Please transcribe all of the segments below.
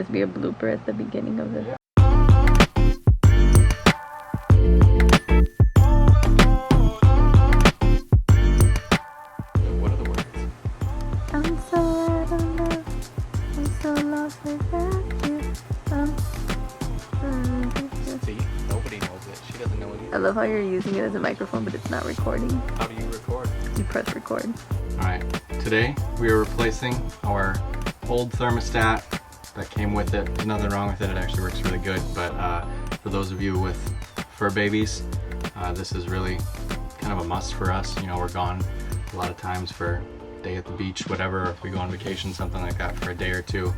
this be a blooper at the beginning of this? What are the words? I'm so out of love. I'm so lost without you. See, nobody knows it. She doesn't know it either. I love how you're using it as a microphone, but it's not recording. How do you record? You press record. Alright, today we are replacing our old thermostat that came with it. There's nothing wrong with it, it actually works really good, but for those of you with fur babies, this is really kind of a must for us. You know, we're gone a lot of times for a day at the beach, whatever, or if we go on vacation, something like that for a day or two.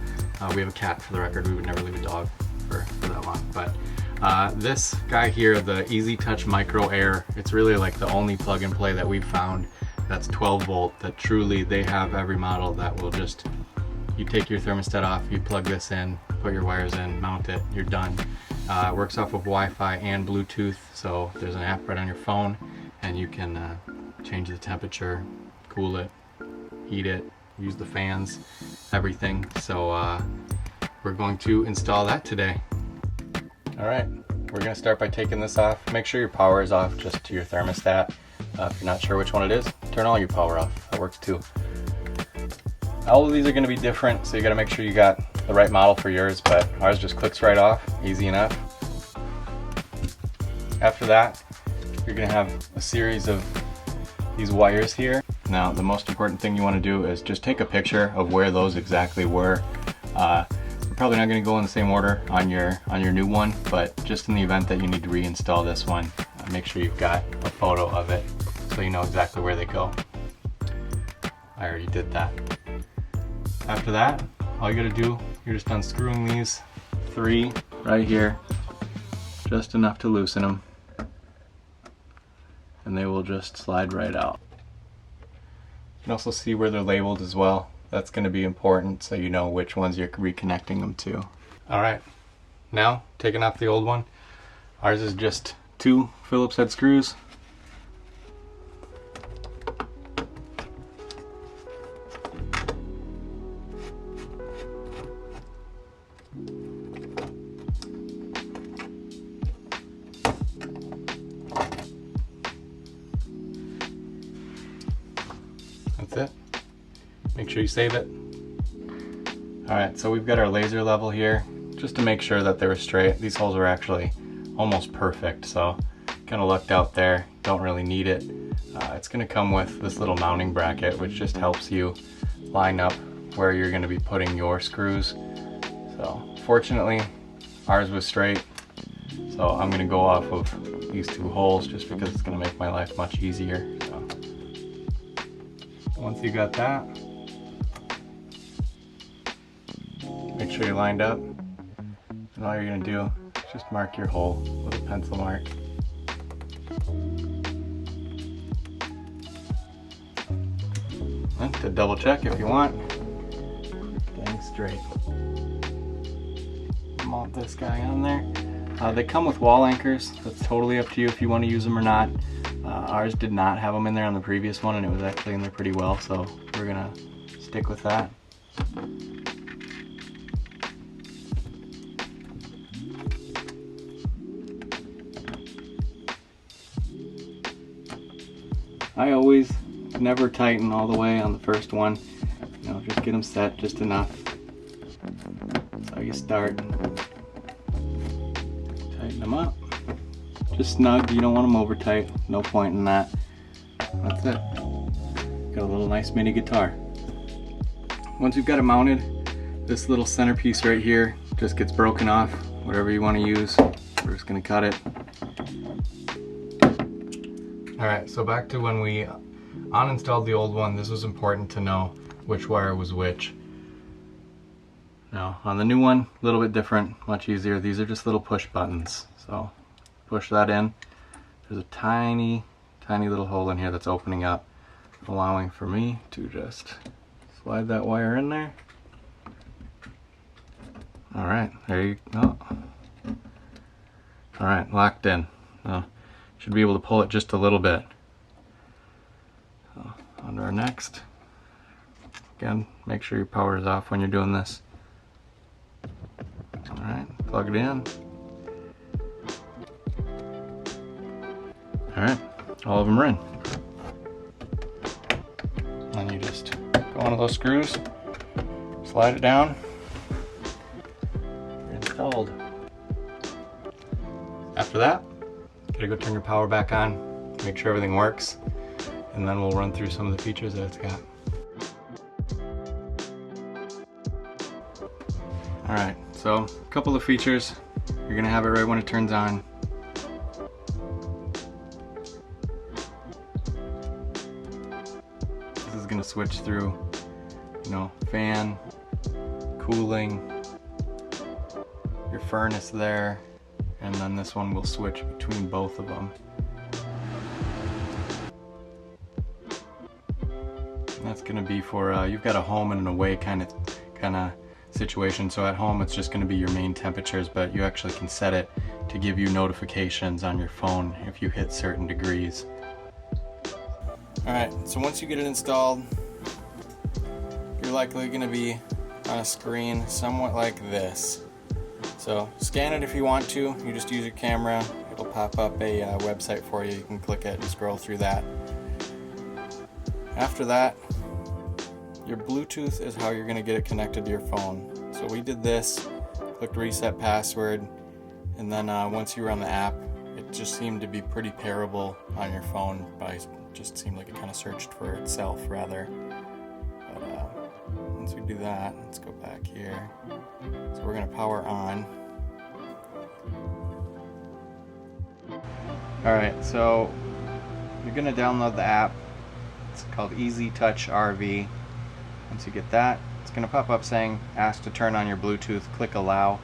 We have a cat, for the record. We would never leave a dog for that long, but this guy here, the EasyTouch Micro Air, it's really like the only plug and play that we've found that's 12 volt, that truly they have every model that will just, you take your thermostat off, you plug this in, put your wires in, mount it, you're done. It works off of Wi-Fi and Bluetooth, so there's an app right on your phone and you can change the temperature, cool it, heat it, use the fans, everything. So we're going to install that today. Alright, we're going to start by taking this off. Make sure your power is off just to your thermostat. If you're not sure which one it is, turn all your power off. That works too. All of these are going to be different, so you got to make sure you got the right model for yours, but ours just clicks right off, easy enough. After that, you're going to have a series of these wires here. Now, the most important thing you want to do is just take a picture of where those exactly were. You're probably not going to go in the same order on your new one, but just in the event that you need to reinstall this one, make sure you've got a photo of it so you know exactly where they go. I already did that. After that, all you gotta do, you're just unscrewing these 3 right here, just enough to loosen them, and they will just slide right out. You can also see where they're labeled as well. That's going to be important so you know which ones you're reconnecting them to. Alright, now taking off the old one. Ours is just 2 Phillips head screws. That's it. Make sure you save it. Alright, so we've got our laser level here, just to make sure that they were straight. These holes are actually almost perfect, so kind of lucked out there, don't really need it. It's going to come with this little mounting bracket, which just helps you line up where you're going to be putting your screws. So fortunately ours was straight, so I'm going to go off of these 2 holes just because it's going to make my life much easier. So once you got that, make sure you're lined up, and all you're going to do is just mark your hole with a pencil mark. And to double check if you want, getting straight. Mount this guy on there. They come with wall anchors. That's totally up to you if you want to use them or not. Ours did not have them in there on the previous one, and it was actually in there pretty well, so we're gonna stick with that. I always never tighten all the way on the first one. You know, just get them set just enough. That's how you start. Tighten them up. Just snug, you don't want them over tight. No point in that. That's it. Got a little nice mini guitar. Once you've got it mounted, this little centerpiece right here just gets broken off. Whatever you want to use, we're just going to cut it. Alright, so back to when we uninstalled the old one, this was important to know which wire was which. Now, on the new one, a little bit different, much easier. These are just little push buttons. So, push that in. There's a tiny, tiny little hole in here that's opening up, allowing for me to just slide that wire in there. Alright, there you go. Alright, locked in. Should be able to pull it just a little bit. So, on to our next. Again, make sure your power is off when you're doing this. plug it in. All right, all of them are in. And you just go onto those screws, slide it down, you're installed. After that, gotta go turn your power back on, make sure everything works, and then we'll run through some of the features that it's got. All right, so a couple of features. You're gonna have it right when it turns on. This is gonna switch through, fan, cooling, your furnace there, and then this one will switch between both of them. And that's gonna be for, you've got a home and an away kind of situation. So at home it's just going to be your main temperatures, but you actually can set it to give you notifications on your phone if you hit certain degrees. Alright, so once you get it installed, you're likely going to be on a screen somewhat like this. So scan it if you want to. You just use your camera. It'll pop up a website for you. You can click it and scroll through that. After that, your Bluetooth is how you're going to get it connected to your phone. So we did this, clicked reset password, and then once you were on the app, it just seemed to be pretty pairable on your phone. It just seemed like it kind of searched for itself rather. But once we do that, let's go back here. So we're going to power on. Alright, so you're going to download the app. It's called EasyTouch RV. Once you get that, it's going to pop up saying ask to turn on your Bluetooth, click allow.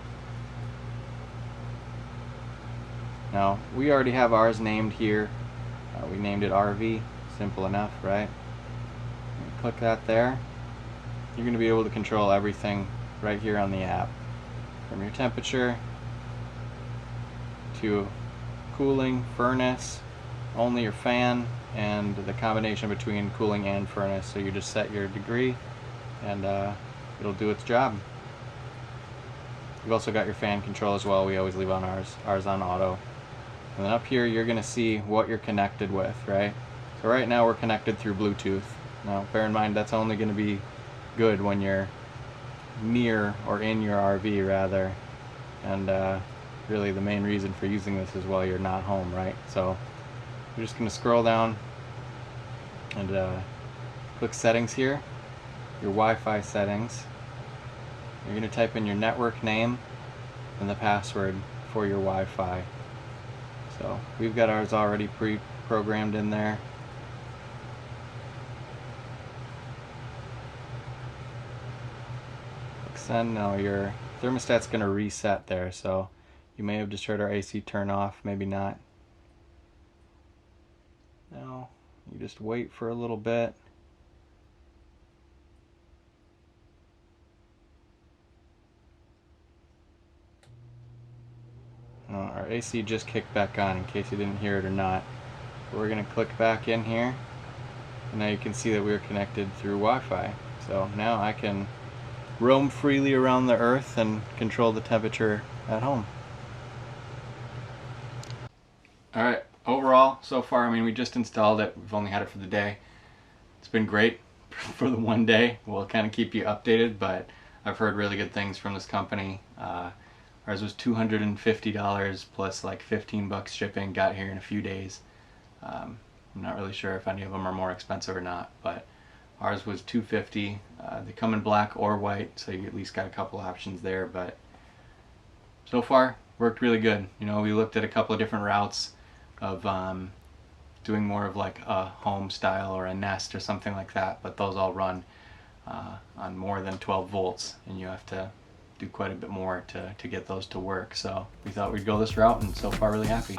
Now we already have ours named here. We named it RV, simple enough, right? Click that there. You're going to be able to control everything right here on the app, from your temperature to cooling, furnace, only your fan, and the combination between cooling and furnace. So you just set your degree and it'll do its job. You've also got your fan control as well. We always leave on ours on auto. And then up here you're going to see what you're connected with, right? So right now we're connected through Bluetooth. Now bear in mind that's only going to be good when you're near or in your RV rather, and really the main reason for using this is while you're not home, right? So we're just going to scroll down and click settings here, your Wi-Fi settings. You're going to type in your network name and the password for your Wi-Fi. So we've got ours already pre-programmed in there. Click send. Now your thermostat's going to reset there, so you may have just heard our AC turn off, maybe not. Now you just wait for a little bit. Our AC just kicked back on, in case you didn't hear it or not. But we're going to click back in here, and now you can see that we're connected through Wi-Fi. So now I can roam freely around the earth and control the temperature at home. Alright, overall, so far, I mean, we just installed it. We've only had it for the day. It's been great for the one day. We'll kind of keep you updated, but I've heard really good things from this company. Ours was $250 plus like 15 bucks shipping, got here in a few days. I'm not really sure if any of them are more expensive or not, but ours was $250. They come in black or white, so you at least got a couple options there, but so far worked really good. You know, we looked at a couple of different routes of doing more of like a home style or a Nest or something like that, but those all run on more than 12 volts, and you have to do quite a bit more to get those to work. So we thought we'd go this route, and so far really happy.